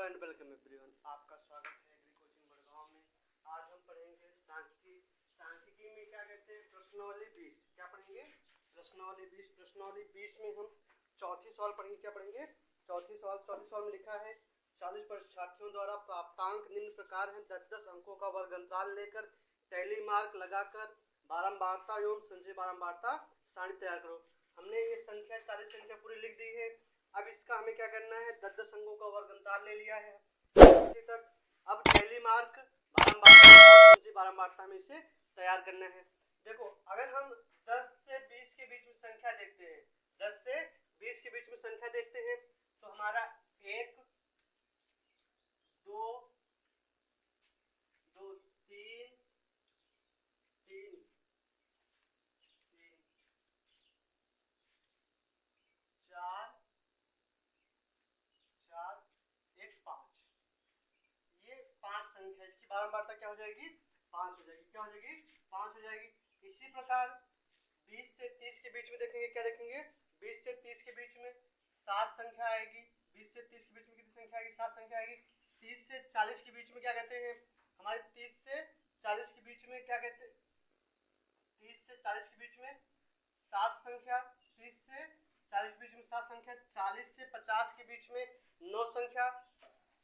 And welcome everyone, आपका स्वागत है एग्री कोचिंग बड़गांव में। आज हम पढ़ेंगे सांख्यिकी में क्या कहते हैं प्रश्नावली 20। क्या पढ़ेंगे? प्रश्नावली 20। प्रश्नावली 20 में हम चौथी सवाल पढ़ेंगे। क्या पढ़ेंगे? चौथी सवाल में लिखा है 40 परीक्षार्थियों द्वारा प्राप्तांक निम्न प्रकार है। 10-10 अंकों का वर्ग अंतराल लेकर टैली मार्क लगाकर बारंबारता एवं संचयी बारंबारता सारणी तैयार करो। हमने ये संख्या 40 संख्या पूरी लिख दी है। अब इसका हमें क्या करना है, 10-10 अंकों का वर्ग अंतराल ले लिया है इसी तक। अब टैली मार्क बारंबारता और संचयी बारंबारता में इसे तैयार करना है। देखो, अगर हम 10 से 20 के बीच में संख्या देखते हैं, 10 से 20 के बीच में संख्या देखते हैं तो हमारा 1 2 2 3 3 3 4 4 1 5, ये 5 संख्या, इसकी बारंबारता क्या हो जाएगी? 5 हो जाएगी। क्या हो जाएगी? 5 हो जाएगी। इसी प्रकार 20 से 30 के बीच में देखेंगे, क्या देखेंगे? 20 से 30 के बीच में 7 संख्या आएगी। 20 से 30 के बीच में कितनी संख्या आएगी? 7 संख्या आएगी। 30 से 40 के बीच में क्या कहते हैं हमारे? 30 से 40 के बीच में क्या कहते हैं? 30 से 40 के बीच में 7 संख्या। 30 से 40 के बीच में 7 संख्या। 40 से 50 के बीच में 9 संख्या।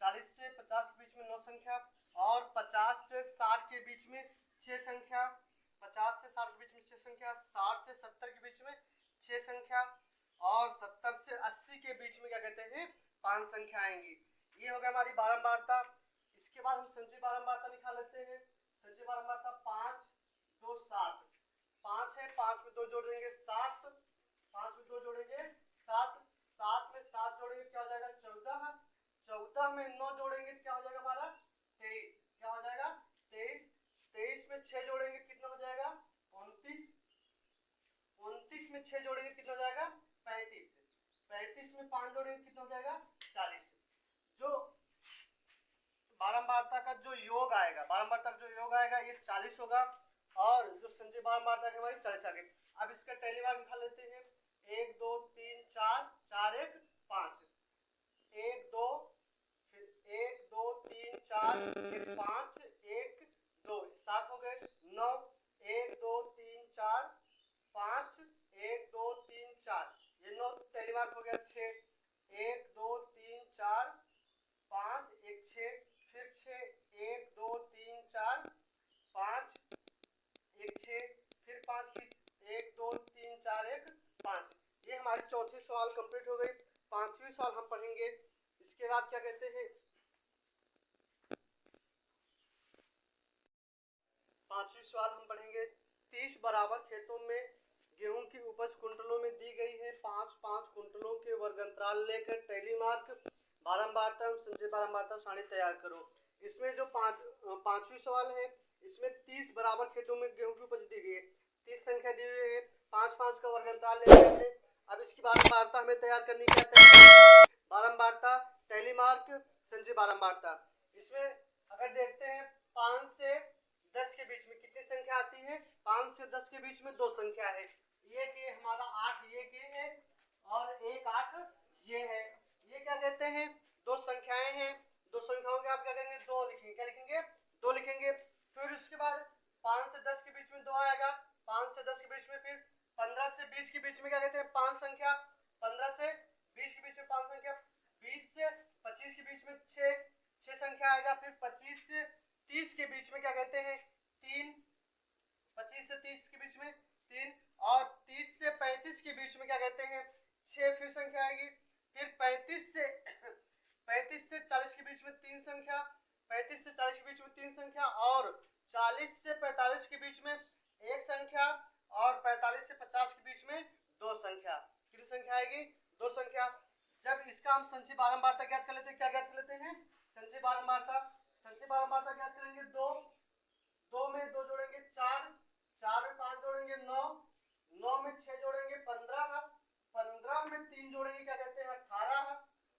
40 से 50 के बीच में 9 संख्या। और 50 से 60 के बीच में 6 संख्या। 50 से 60 के बीच में 6 संख्या। 60 से 70 के बीच में 6 संख्या। और 70 से 80 के बीच में क्या कहते हैं? 5 संख्या आएंगी। ये हो गया हमारी बारंबारता। इसके बाद हम संचयी बारंबारता निकाल लेते हैं। संचयी बारंबारता 5 2 7, 5 है, 5 में 2 जोड़ देंगे 7, 5 में 2 जोड़ेंगे 7, 7 में 7 जोड़ेंगे क्या हो जाएगा? 14, 14 में 9 जोड़ेंगे क्या हो जाएगा हमारा? 23। क्या हो जाएगा? 23। 23 में 6 जोड़ेंगे कितना हो जाएगा? 29। 29 में 6 जोड़ेंगे कितना हो जाएगा? 35। 35 में 5 जोड़ेंगे कितना हो जाएगा? 40। जो बारंबारता का जो योग आएगा, बारंबारता का जो योग आएगा ये 40 होगा। और जो संचयी बारंबारता है हमारी 40 आ गई। अब इसका टैली मार्क निकाल लेते हैं। 1 2 3 4 4 1 5, 1 2, फिर 1 2 3 4 फिर 5 1 2 7 हो गए। 9 1 2 3 4 5 1 2 3 4, ये 9 टैली मार्क हो गया। 6 1 2 3 4 5 1 6, फिर 6 1 2 3 4 5 1 6, फिर 5 की 1 2 3 4 1 5। ये हमारी चौथी सवाल कंप्लीट हो गई। पांचवी सवाल हम पढ़ेंगे। इसके बाद क्या कहते हैं, पांचवी सवाल हम पढ़ेंगे। 30 बराबर खेतों में गेहूं की उपज कुंटलों में दी गई है। 5-5 कुंटलों के वर्ग अंतराल लेकर टैली मार्क बारंबारता एवं संचयी बारंबारता सारणी तैयार करो। इसमें जो पांचवी सवाल है, इसमें 30 बराबर खेतों में गेहूं की उपज दी गई है। 30 संख्या दी हुई है, 5-5 का वर्ग अंतराल लेकर हमने। अब इसकी बारंबारता हमें तैयार करनी है। बारंबारता टैली मार्क संचयी बारंबारता। इसमें अगर देखते हैं 5 से 10 के बीच में कितनी संख्या आती है? 5 से 10 के बीच में 2 संख्या है। ये कि हमारा 8 ये के है और 1 8 ये है। ये क्या कहते हैं? 2 संख्याएं हैं। 2 संख्याओं के आप क्या करेंगे? 2 लिखेंगे। क्या लिखेंगे? 2 लिखेंगे। फिर उसके बाद 5 से 10 के बीच में 2 आएगा। 5 से 10 के बीच में फिर 15 से 20 के बीच में क्या कहते हैं? 5 संख्या। 15 से 20 के बीच में 5 संख्या। 20 से 25 के बीच में 6 संख्या आएगा। फिर 25 से 30 के बीच में क्या कहते हैं? 3। 25 से 30 के बीच में 3। और 30 से 35 के बीच में क्या कहते हैं? 6 फिर संख्या आएगी। फिर 35 से 40 के बीच में 3 संख्या। 35 से 40 के बीच में 3 संख्या। और 40 से 45 के बीच में 1 संख्या। और 45 से 50 के बीच में 2 संख्या। कितनी संख्या आएगी? 2 संख्या। जब इसका हम संचयी बारंबारता ज्ञात कर लेते हैं, क्या ज्ञात कर लेते हैं? संचयी बारंबारता। संचयी बारंबारता ज्ञात करेंगे। 2 में 2 जोड़ेंगे 4, 4 में 5 जोड़ेंगे 9, 9 में 6 जोड़ेंगे 15, 15 में 3 जोड़ेंगे क्या कहते हैं? 18,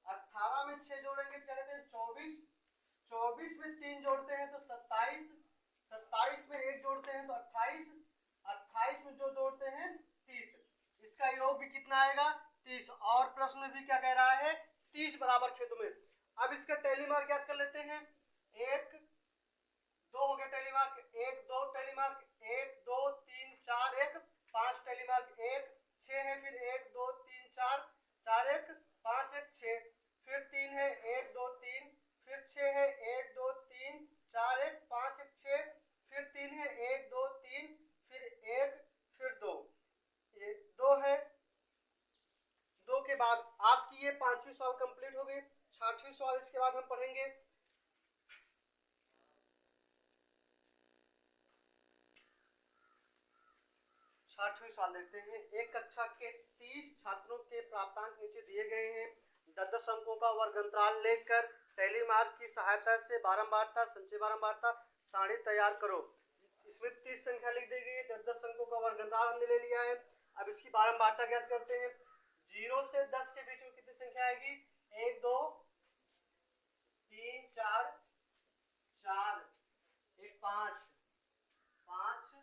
18 में 6 जोड़ेंगे क्या कहते हैं? 24, 24 में 3 जोड़ते हैं तो 27, 27 में 1 जोड़ते हैं तो 28, 28 में जो जोड़ते हैं 30। इसका योग भी कितना आएगा? 30। और प्रश्न में भी क्या कह रहा है? 30 बराबर खेतों में। अब इसका टेली मार्क याद कर लेते हैं। 1 2 हो गया tally mark, 1 2 tally mark, 1 2 3 4 1 5 tally mark, 1 6 है, फिर 1 2 3 4 4 1 5 1 6, फिर 3 है 1 2 3, फिर 6 है 1 2 3 4 1 5 1 6, फिर 3 है 1 2 3, फिर 1 फिर 2, ये 2 है। 2 के बाद आपकी ये 5वीं सवाल कंप्लीट हो गई। 6वीं सवाल इसके बाद हम पढ़ेंगे। 6वीं सवाल देखते हैं। एक कक्षा के 30 छात्रों के प्राप्तांक नीचे दिए गए हैं। 10-10 अंकों का वर्ग अंतराल लेकर टैली मार्क की सहायता से बारंबारता, संचय बारंबारता सारणी तैयार करो। इसमें 30 संख्या लिख दी गई है, 10-10 अंकों का वर्ग अंतराल हमने ले लिया है। अब इसकी बारंबारता ज्ञात करते हैं। 0 से 10 के बीच में कितनी संख्या आएगी? 1 2 3 4 4 1 5 5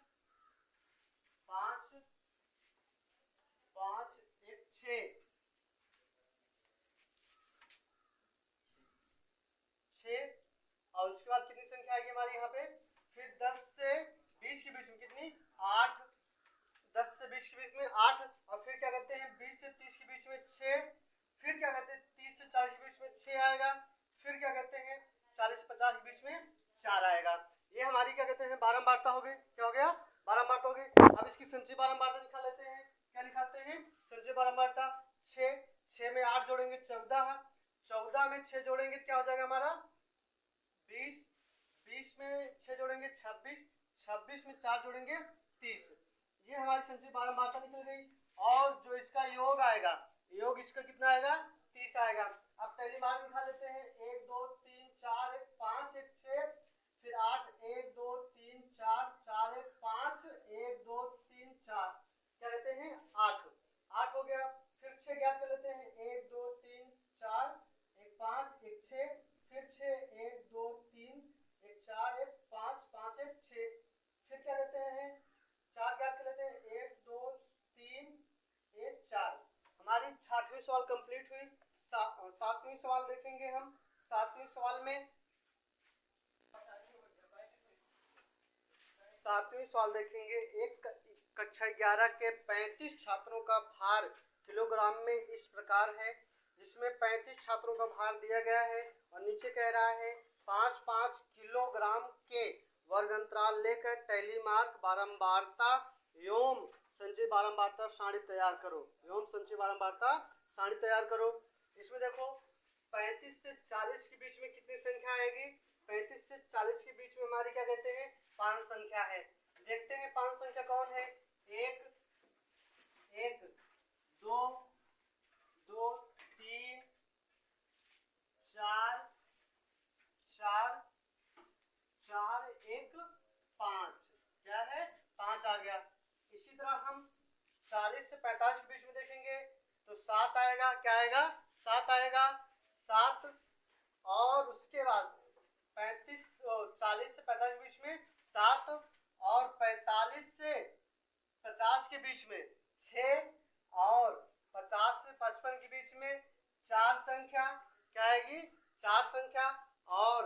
5 5 1 6 6, और उसके बाद कितनी संख्या आएगी हमारी यहाँ पे? फिर 10 से 20 के बीच में कितनी? 8, 10 से 20 के बीच में 8, और फिर क्या कहते हैं 20 से 30 के बीच में 6, फिर क्या कहते हैं 30 से 40 के बीच में 6 आएगा, फिर क्या कहते हैं 40 से 50 के बीच में 4 आएगा। ये हमारी क्या कहते हैं बारंबारता हो गई। क्या हो गया? बारंबारता हो गई। अब इसकी संचय बारंबारता निकाल लेते हैं। क्या निकालते हैं? संचय बारंबारता 6, 6 में 8 जोड़ेंगे 14, 14 में 6 जोड़ेंगे क्या हो जाएगा हमारा? 20, 20 में 6 जोड़ेंगे 26, 26 में 4 जोड़ेंगे 30। ये हमारी संचय बारंबारता निकल गई। और जो इसका योग आएगा, योग इसका कितना आएगा? 30 आएगा। अब टैली मार्क निकाल लेते हैं। 1 2 3 4 1 5 1 6, फिर 8 1 2 3 4 4 1 5 1 2 3 4, क्या कहते हैं 8, 8 हो गया। फिर 6 ज्ञात कर लेते हैं। 1 2 3 4 1 5 1 6, फिर 6 1 2 3 1 4 1 5 5 1 6, फिर क्या कहते हैं 4 ज्ञात कर लेते हैं। 1 2 3 1 4। हमारी 6वीं सवाल कंप्लीट हुई। 7वीं सवाल देखेंगे हम। 7वीं सवाल में 7वीं सवाल देखेंगे। एक कक्षा 11 के 35 छात्रों का भार किलोग्राम में इस प्रकार है, जिसमें 35 छात्रों का भार दिया गया है और नीचे कह रहा है 5-5 किलोग्राम के वर्ग अंतराल लेकर टैली मार्क बारंबारता एवं संचय बारंबारता सारणी तैयार करो। एवं संचय बारंबारता सारणी तैयार करो। इसमें देखो 35 से 40 के बीच में कितनी संख्या आएगी? 35 से 40 के बीच में हमारी क्या कहते हैं 5 संख्या है। देखते हैं 5 संख्या कौन है। 1 1 2 2 3 4 4 4 1 5, क्या है 5 आ गया। इसी तरह हम 40 से 45 के बीच में देखेंगे तो 7 आएगा। क्या आएगा? 7 आएगा, 7। और उसके बाद 40 से 45 के बीच में 7, और 45 से 50 के बीच में 6, और 50 से 55 के बीच में 4 संख्या, क्या आएगी 4 संख्या। और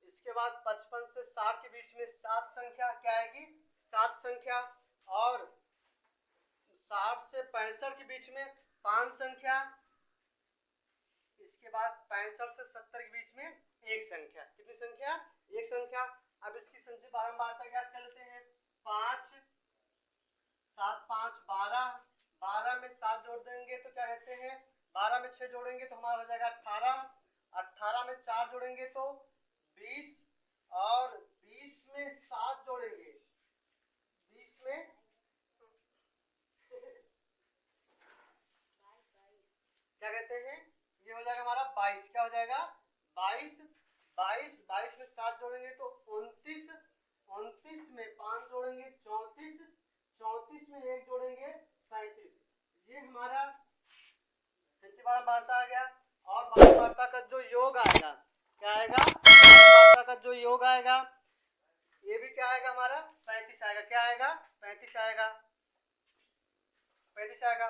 इसके बाद 55 से 60 के बीच में 7 संख्या, क्या आएगी 7 संख्या। और 60 से 65 के बीच में 5 संख्या। इसके बाद 65 से 70 के बीच में 1 संख्या। कितनी संख्या? 1 संख्या। अब इसकी संचय बारंबारता ज्ञात कर लेते हैं। 5 7 5 12, 12 में 7 जोड़ देंगे तो क्या कहते हैं 12 में 6 जोड़ेंगे तो हमारा हो जाएगा 18, 18 में 4 जोड़ेंगे तो 20, और 20 में 7 जोड़ेंगे, 20 में क्या कहते हैं ये हो जाएगा हमारा 22। क्या हो जाएगा 22, 22, 22 में 7 जोड़ेंगे तो 29, 29 में 5 जोड़ेंगे 34, 34 में 1 जोड़ेंगे 37। ये हमारा संचय बारंबारता आ गया। और बारंबारता का जो योग आएगा, क्या आएगा बारंबारता का जो योग आएगा, ये भी क्या आएगा हमारा 35 आएगा। क्या आएगा 35 आएगा, 35 आएगा।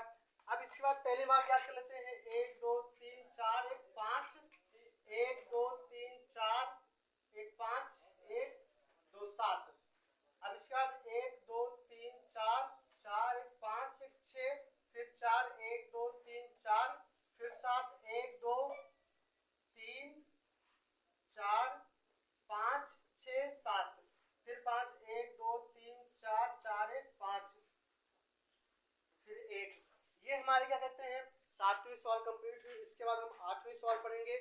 अब इसके बाद टैली मार्क याद कर लेते हैं। 1 2 3 4 1 5, 1 2 हमारी क्या कहते हैं 7वीं सवाल कंप्लीट हुई। इसके बाद हम 8वीं सवाल पढ़ेंगे।